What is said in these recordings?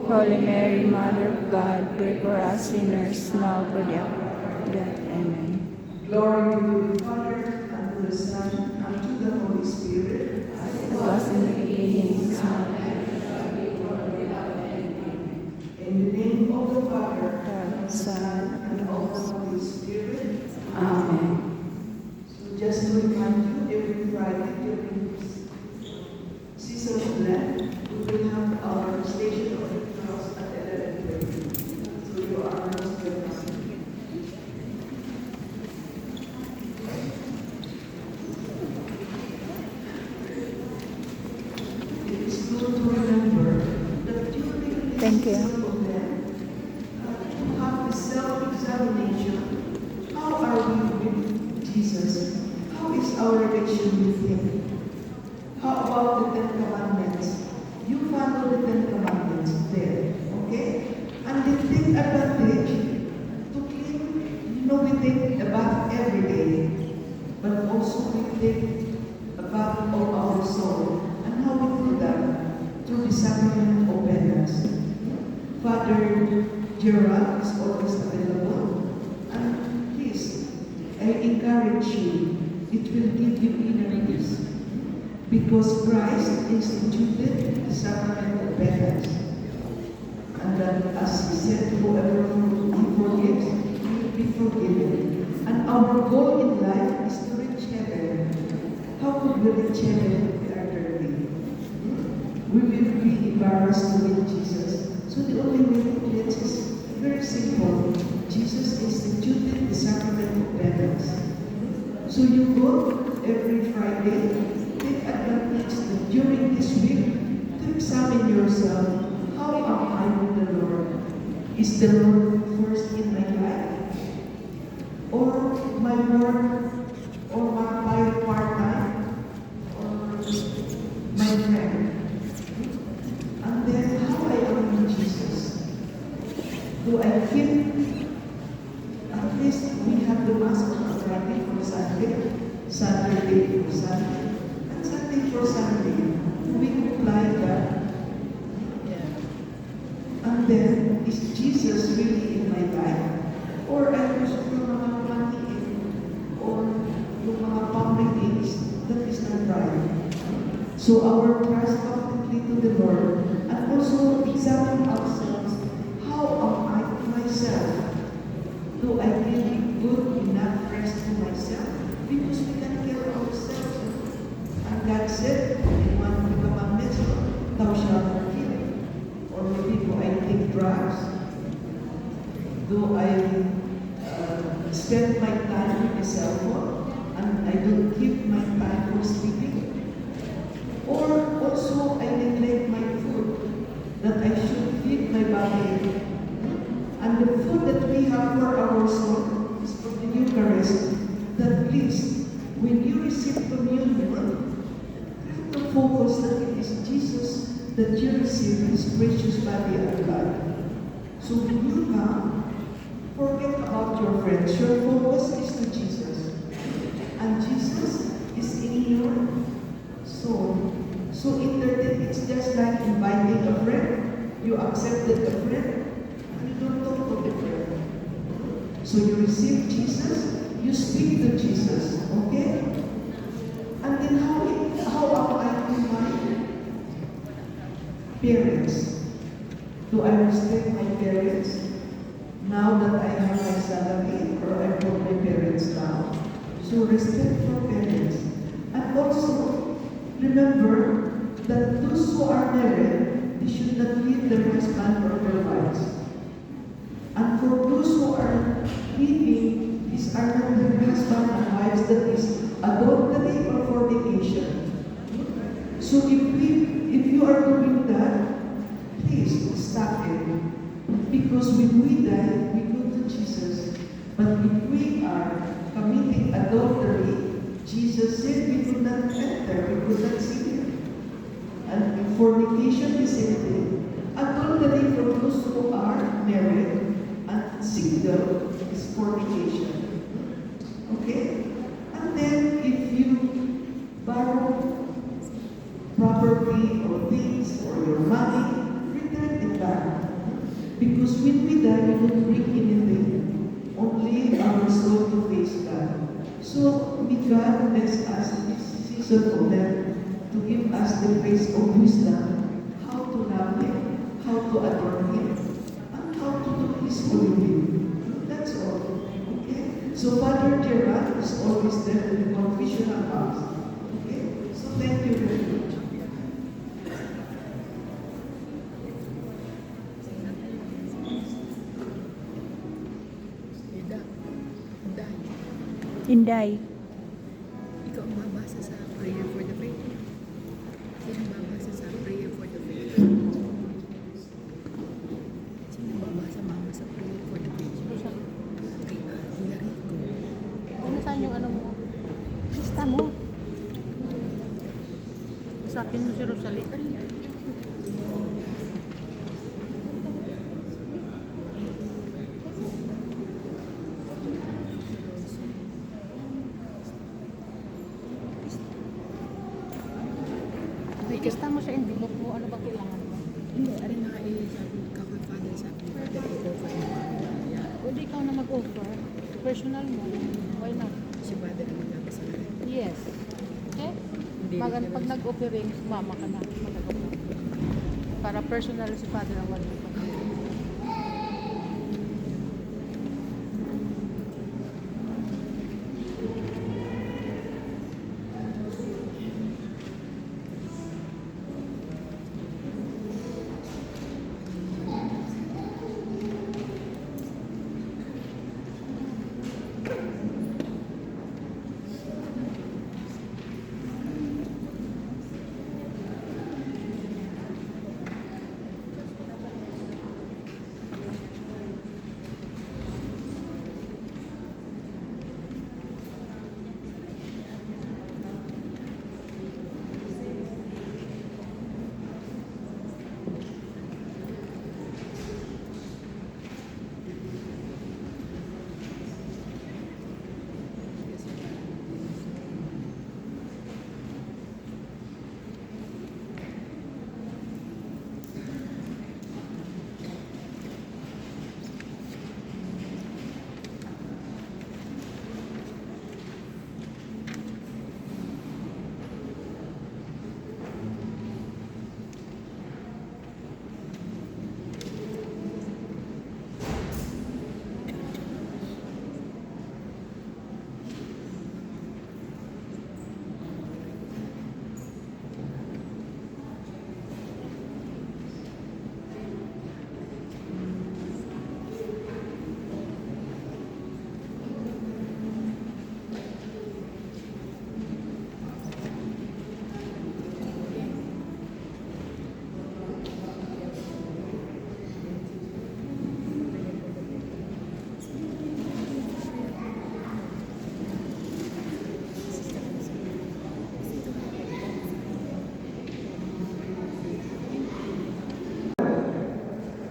Holy Mary, Mother of God, pray for us sinners, now for the hour of death. Amen. Glory to the Father, and to the Son, and to the Holy Spirit. As it was in the beginning, is now, In the name of the Father, and the Son, and and the of the Holy Holy Spirit. Amen. So just to remind you, every Friday during this season of Lent, we will have our Station of the Cross at 11:30. So you are most welcome. It is good to remember that during this Thank you. season of Lent, to have the self-examination. How are we with Jesus? How is our relation with Him? How about the Ten Commandments? You follow the Ten Commandments there, okay? And then take advantage to clean. We take a bath every day, but also we take a bath of our soul. And how we do that? Through the sacrament of penance. Father Gerald is always available. And please, I encourage you, it will give you inner peace. Because Christ instituted the sacrament of penance. And that, as He said, whoever He forgives, He will be forgiven. And our goal in life is to reach heaven. How could we reach heaven if we are dirty? We will be embarrassed to meet Jesus. So the only way to cleanse is very simple. Jesus instituted the sacrament of penance. So you go every Friday, take advantage that during this week to examine yourself. How am I with the Lord? Is the Lord first in my life? Or my work? Or my part-time? Or my friend? And then how I am with Jesus? Do I keep, at least we have the Mass on Friday for Sunday, Saturday for Sunday, and Sunday for Sunday. Do we comply that? And then, is Jesus really in my life? Or I worship yung mga money or yung mga public things that is not right? So our trust completely to the Lord, and also examine ourselves. How am I to myself? Do I give good enough rest to myself? Because we can kill ourselves. And God said in one of the commandments, thou shalt not kill. Or maybe do I take drugs? Do I spend my time with my cell phone and I don't give my time for sleeping? Or also I neglect my food that I should feed my body. And the food that we have for our soul is from the Eucharist. That please, when you receive communion, try to focus that it is Jesus that you receive His precious body and blood. So when you come, forget about your friends. Your focus is to Jesus. And Jesus is in your soul. So internally, it's just like inviting a friend. You accepted a friend, and you don't talk to the friend. So you receive Jesus, you speak to Jesus, okay? And then how am I to my parents? Do I respect my parents now that I have my salary, or I put my parents down? So respect for parents. And also, remember that those who are married, they should not leave their husband or their wives. And for those who are leaving, these are not their husband and wives, that is adultery or fornication. So if you are doing that, please stop it. Because when we die, we go to Jesus. But if we are committing adultery, Jesus said we could not enter, we could not see Him. And in fornication, the same thing. Adultery for those who are married and single is fornication. Okay? And then if you borrow property or things or your money, return it back. Because when we die, we don't bring anything. Only our soul to face God. So may God bless us in this season of death to give us the grace of wisdom, how to love Him, how to adore Him, and how to do His holy will. That's all. Okay? So Father Gerard is always there to the confessional house. Okay? So thank you very much. Inday. Ikaw ang babasa sa prayer for the faith. Sino ang babasa sa prayer for the faith? Sino ang babasa mama sa prayer for the faith? Kay Hilary ko. Ano saan yung ano mo? Lista mo. Usapin mo si Rosalie. Lista mo sa envelope mo. Ano ba kailangan mo? Hindi, arin na kayo sabi ka kay Father sa akin. Father, ikaw pa rin. Pwede ikaw na mag-offer. Personal mo. Why not? Si Father ang magbabasa na rin. Yes. Okay? Pag nag-offering, mama ka na. Mag-offer. Para personal si Father ang mag-offer.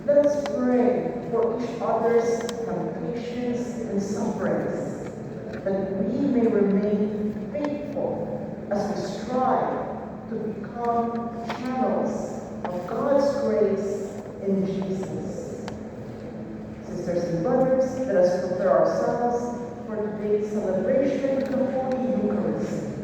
Let us pray for each other's temptations and sufferings, that we may remain faithful as we strive to become channels of God's grace in Jesus. Sisters and brothers, let us prepare ourselves for today's celebration of the Holy Eucharist.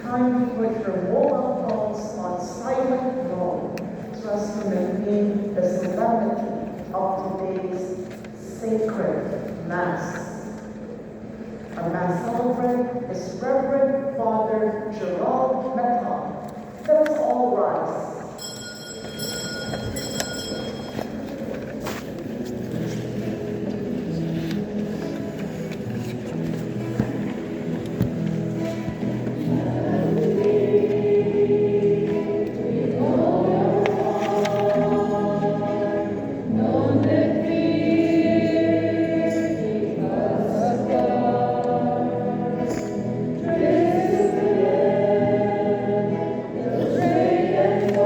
Kindly put your mobile phones on silent mode so as to maintain the solemnity of today's sacred Mass. Our Mass celebrant is Reverend Father Gerald Meton. Let us all rise. Great and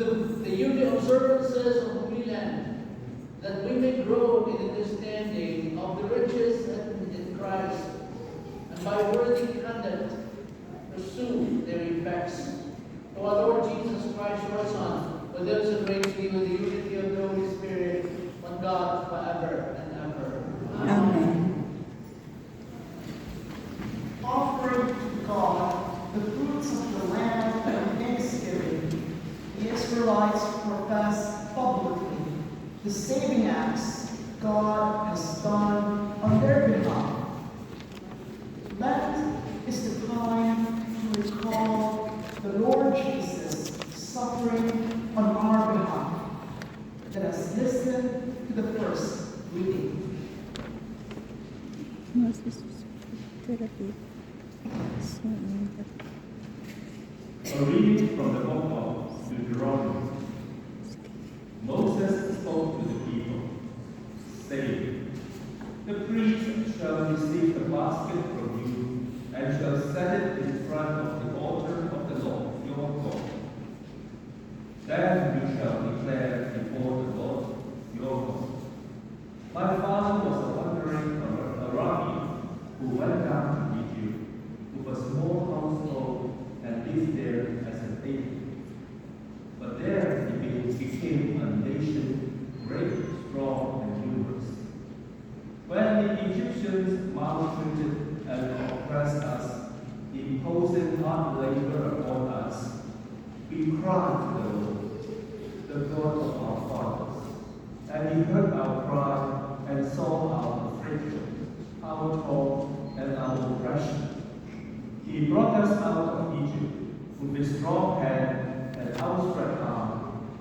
the yearly observances of Holy Land, that we may grow in understanding of the riches in Christ, and by worthy conduct pursue their effects. To our Lord Jesus Christ, your Son, with those who reign with you in the unity of the Holy Spirit, one God, forever and ever. Amen. Offering to God the fruits of the land and thanksgiving, the Israelites profess publicly the saving acts God has done on their behalf. Lent is the time to recall the Lord Jesus suffering on our behalf. Let us listen to the first reading. Therapy. A reading from the book of Deuteronomy. Moses spoke to the people, saying, "The priest shall receive the basket from you, and shall set it in front of the altar of the Lord your God. Then you shall declare before the Lord your God, my father was a wandering Arabian who went down to Egypt, with a small household, and lived there as a baby. But there he became a nation great, strong, and numerous. When the Egyptians maltreated and oppressed us, imposing hard labor upon us, we cried to the Lord, the God of our fathers, and he heard our cry and saw our affliction, our toil, and our oppression. He brought us out of Egypt with his strong hand and outstretched arm,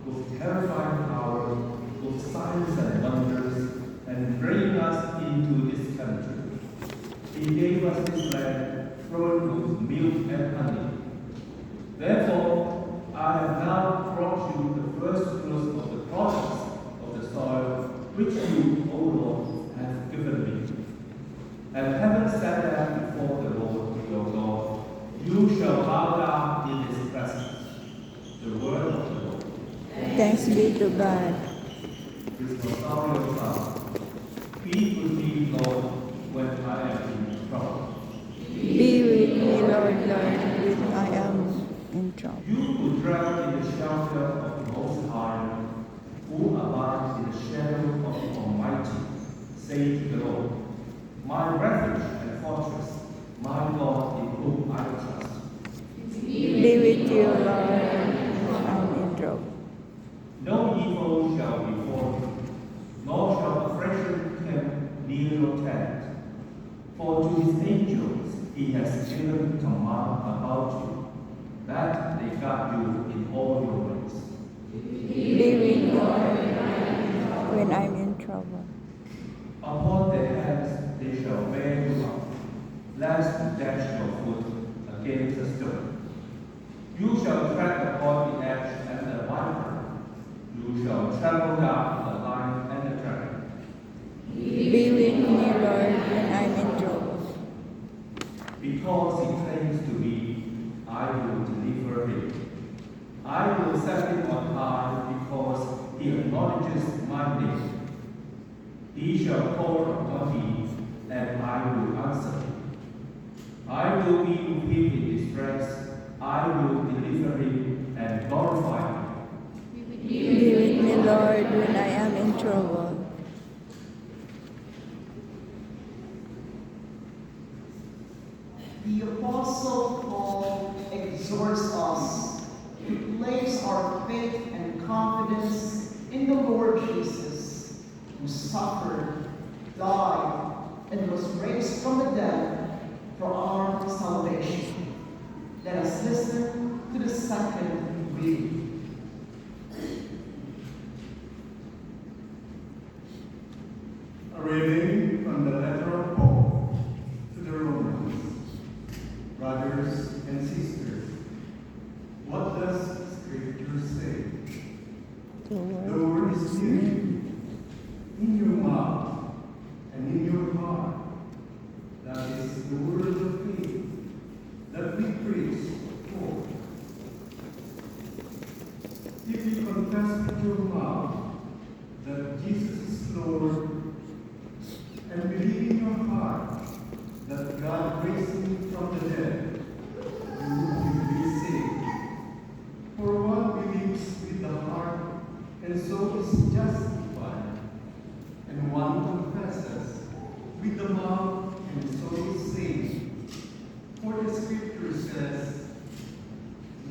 with terrifying power, with signs and wonders, and bringing us into this country. He gave us this land flowing with milk and honey. Therefore, I have now brought you the first fruits of the products of the soil, which you, O Lord, have given me. And having sat down before the Lord your God, you shall bow down in his presence." The word of the Lord. Thanks be to God. Christmas of God. Be with me, Lord, when I am in trouble. Be with me, Lord, when I am in trouble. You who dwell in the shelter of the Most High, who abide in the shadow of the Almighty, say to the Lord, my refuge and fortress, my God in whom I trust. Be with you, Lord, when I'm in trouble. No evil shall befall you, nor shall affliction come near your tent. For to his angels he has given command about you, that they guard you in all your ways. Be with me, Lord, when I'm in trouble. Upon their hands they shall bear you up, lest you dash your foot against a stone. You shall tread upon the edge and the viper. You shall trample down the lion and the dragon. Be with me, Lord, when I'm in trouble. Because he claims to me, I will deliver him. I will set him on high because he acknowledges my name. He shall call upon me, and I will answer him. I will be with him in distress. I will deliver him and glorify him. Be with me, Lord, when I am in trouble. The Apostle Paul exhorts us to place our faith and confidence in the Lord Jesus, who suffered, died, and was raised from the dead for our salvation. Let us listen to the second reading. A reading from the letter of Paul to the Romans. Brothers and sisters, what does Scripture say? The The word word is near you, in your mouth and in your heart. That is the word of faith that we preach forth. If you confess with your mouth that Jesus is Lord and believe in your heart that God raised him from the dead, you will be saved. For one believes with the heart and so is justified, and one confesses with the mouth and so is saved. For the scripture says,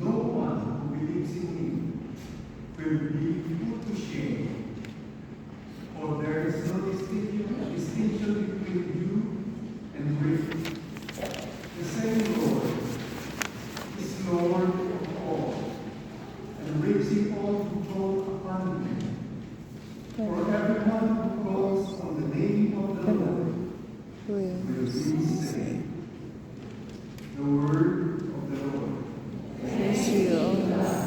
no one who believes in me will be put to shame. For there is no distinction between you and me. The same Lord is Lord of all, and raising all who call upon him. For everyone who calls on the name of the Lord will be saved. The word of the Lord. Praise you, O Lord.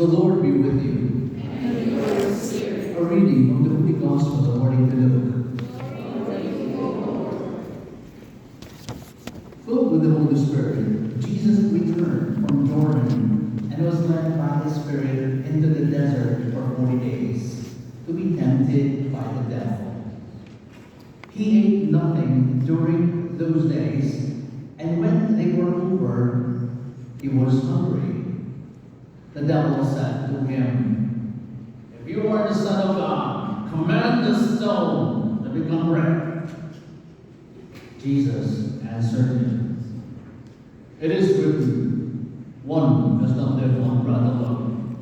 The Lord be with you. A reading from the Holy Gospel according to Luke. Filled with the Holy Spirit, Jesus returned from Jordan and was led by the Spirit into the desert for 40 days to be tempted by the devil. He ate nothing during those days, and when they were over, he was hungry. The devil said to him, "If you are the Son of God, command the stone to become bread." Jesus answered him, "It is written, one does not live on bread alone."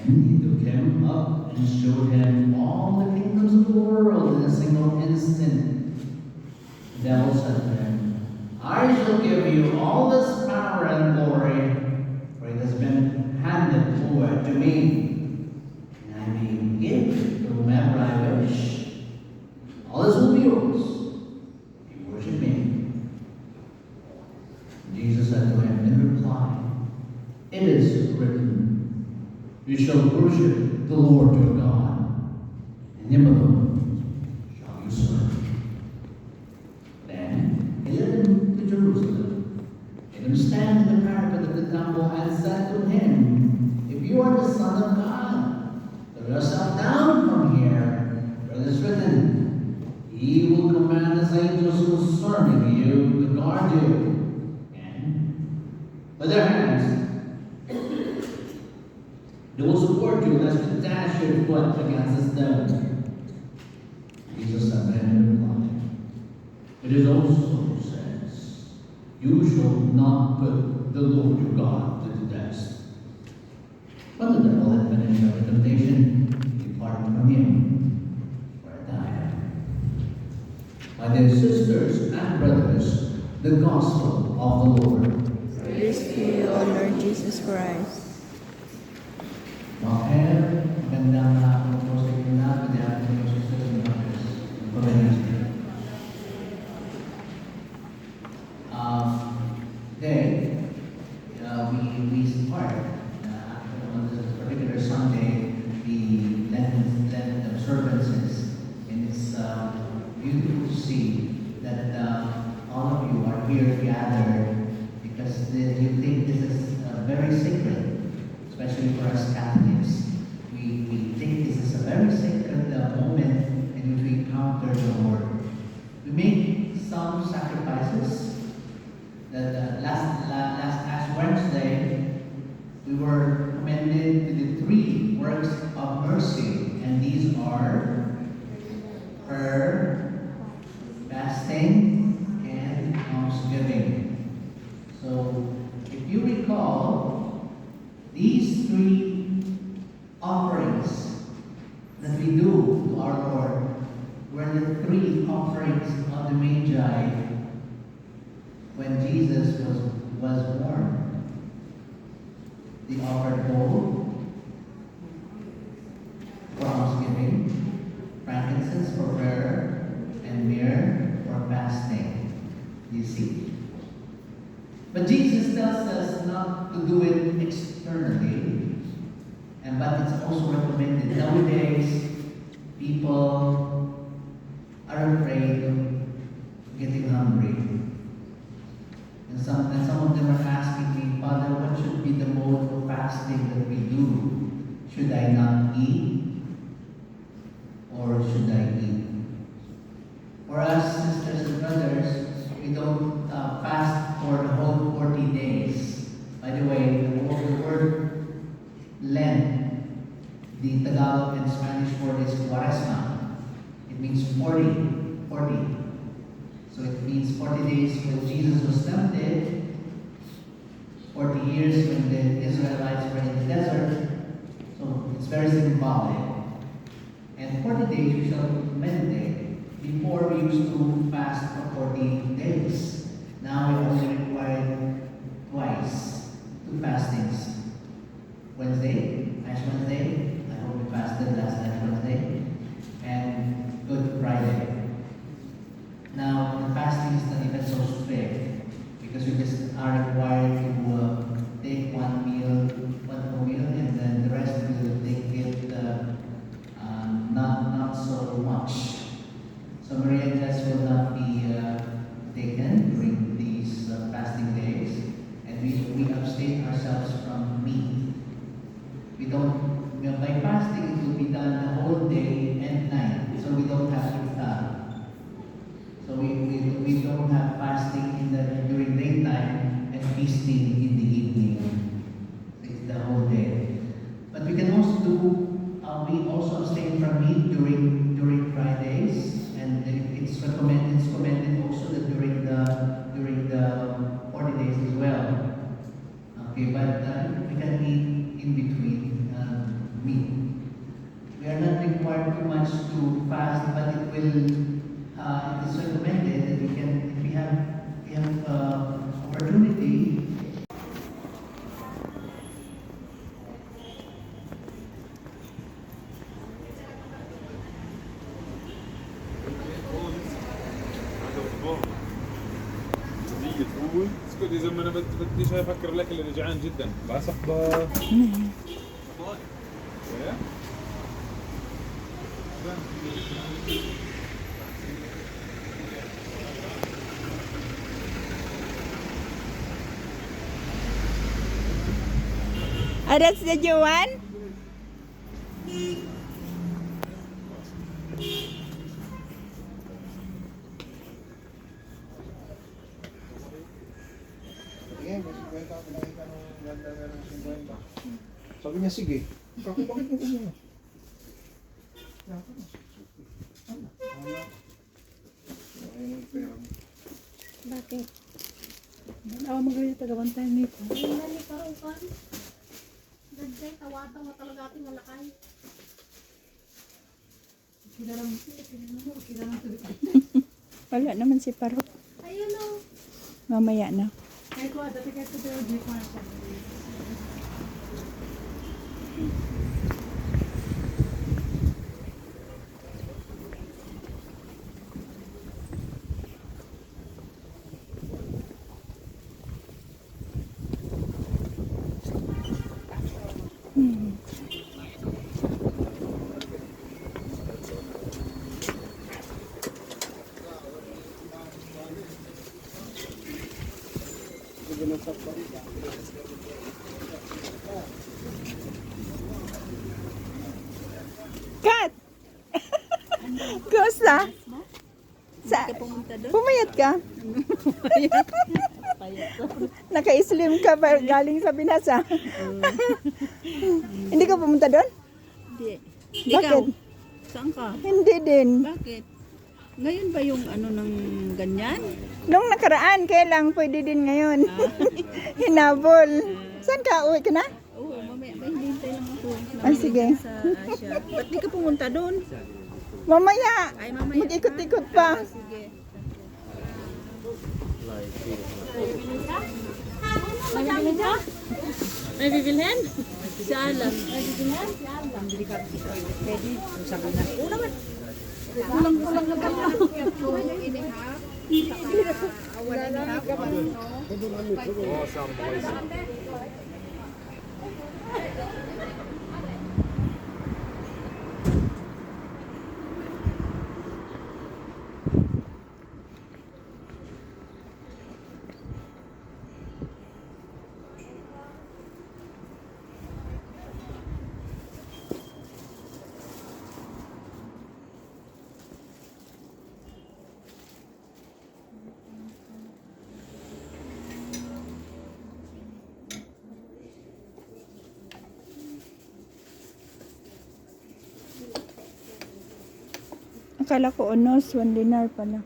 And he took him up and showed him all the kingdoms of the world in a single instant. The devil said to him, "I shall give you all this power and glory, for it has been handed over to me, and I may give it to whomever I wish. All this will be yours if you worship me." Jesus said to him in reply, "It is written, you shall worship the Lord your God, and him alone shall you serve." Then he led him to Jerusalem, made him stand in the parapet of the temple, and said to him, "If you are the Son of God, throw yourself down from here, for it is written, he will command his angels concerning you to guard you, and with their hands they will support you lest you dash your foot against a stone." Jesus said to him in reply, "It is also says, you shall not put the Lord your God to the test." But the devil had finished every temptation, he departed from him for a time. My dear sisters and brothers, the gospel of the Lord. Praise to you, O Lord Jesus Christ. Maher, magandang hapon po sa inyo lahat, mga ating sisters and brothers. Today, we start on this particular Sunday the Lenten observances, and it's beautiful to see that all of you are here gathered because you think this is very sacred, especially for us Catholics. We think this is a very sacred moment in which we encounter the Lord. We make some sacrifices. Last Ash Wednesday, we were commended to the 3 works of mercy, and these are prayer, fasting, and busy. But Jesus tells us not to do it externally, but it's also recommended. Nowadays, people are afraid of getting hungry. And some of them are asking me, Father, what should be the mode of fasting that we do? Should I not eat? Or should I eat? For us, sisters and brothers, we don't fast for the whole 40 days. By the way, the word Lent, the Tagalog and Spanish word is Cuaresma. It means 40. So it means 40 days when Jesus was tempted, 40 years when the Israelites were in the desert. So it's very symbolic. And 40 days we shall meditate. Before we used to fast for 40 days. Now we only require twice, 2 fastings. Wednesday, Ash Wednesday, I hope we fasted last Ash Wednesday, and Good Friday. Now the fasting is not even so strict because we just are required to take one full meal, and then the rest we will take it not so much. So meriendas will not be taken during these fasting days, and we abstain ourselves from meat. We don't, by fasting it will be done the whole day and night, so we don't have iftar. So we don't have fasting during daytime and feasting in the evening. It's the whole day. But we can also we also abstain from meat during Fridays. And it's recommended also that during the 40 days as well. Okay, but we can eat in between meat. We are not required too much to fast, but it is recommended that if we have opportunity. اسكت اذا ما انا بديش افكر الاكل اللي جعان جدا بقى صحبه That's the Joan? Sabi niya, sige. Bakit mo gusto? Bakit? Ako magaling tagabantay nito. Hindi ni karukan. Dagday, tawa-tawa talaga ating malakay. Wala naman si Parok. Ayun o. Mamaya na. Kaya ko, dati kaya ko pero di ko na siya. Kat! Kumusta? Pumayat ka? Naka-slim ka ba galing sa binasa? Hindi ka pumunta doon? Hindi. Bakit? Ikaw, saan ka? Hindi din. Bakit? Ngayon ba yung ano ng ganyan? Nung nakaraan, kaya lang pwede din ngayon. Hinabol. Saan ka? Uwi ka na? Oo, mamaya may hintay lang ako. Ay, sige. Sa Asia. Ba't di ka pumunta doon? Mamaya. Ay, mamaya. Mag-ikot-ikot pa. Sige. May bibilhin ka? May bibilhin? Sa alam. May bibilhin? Si Alba. Pwede. Sabi na. Oo naman. Kulang-kulang na ba? 2.5. Akala ko unos, 1 dinar pala.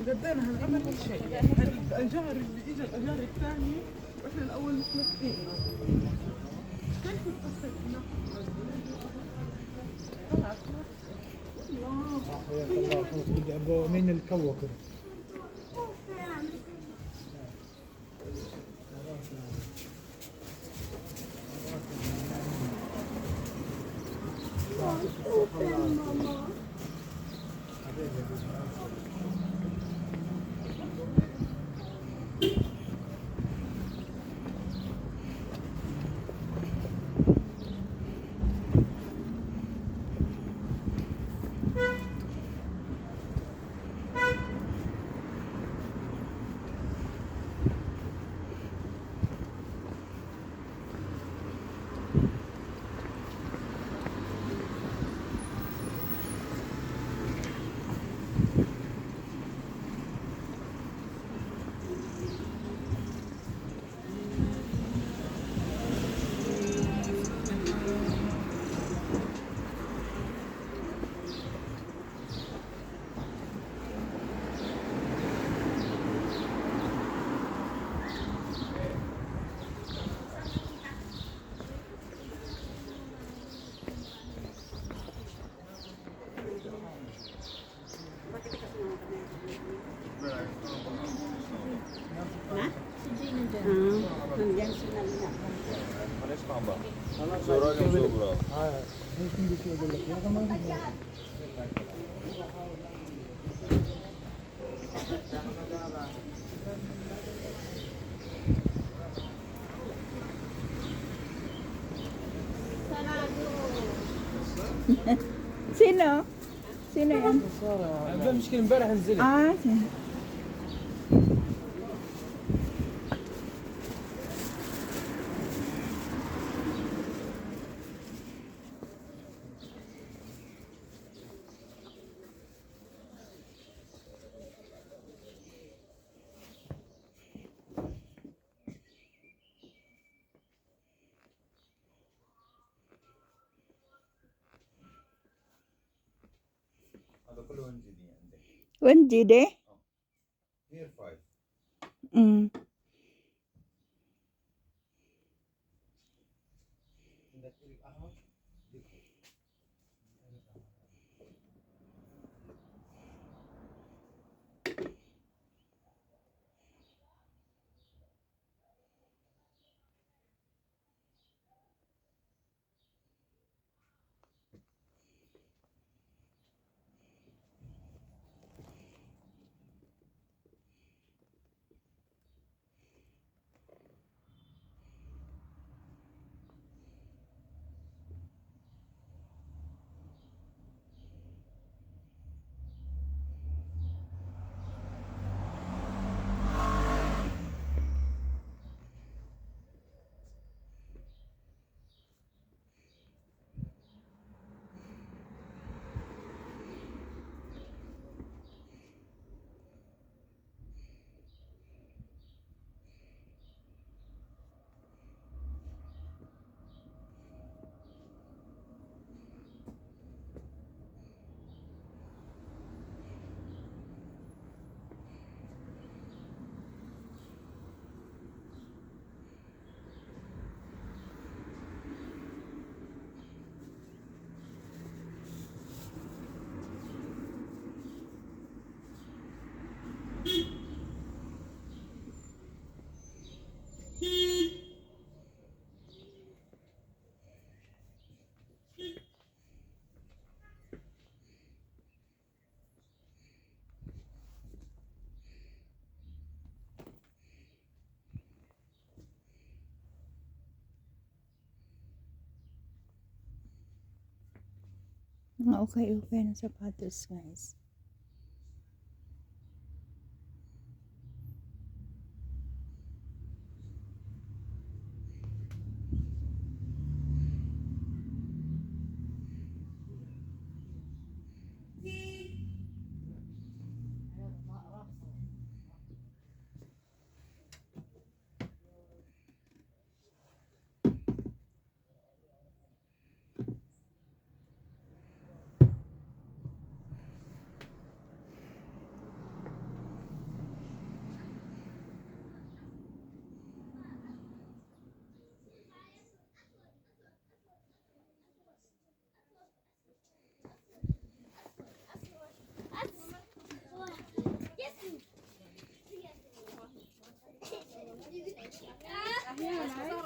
بدينا هنعمل شيء الأجار اللي إجا الأجار الثاني وإحنا الأول متلفين كيف تصل الله بدي أبغى مين الكوكب Nandiyan sila na. معلش مع بعض زورا اليوم زورا hindi siya galak. Kaya ka mga Sino? Sino yan? عندنا مشكلة امبارح نزلت. Ah, sino? هذا كله 1 جي دي عندك 1G de? هير 5 Mm. عندك القهوة Okay, okay na sapatos, guys. Yes.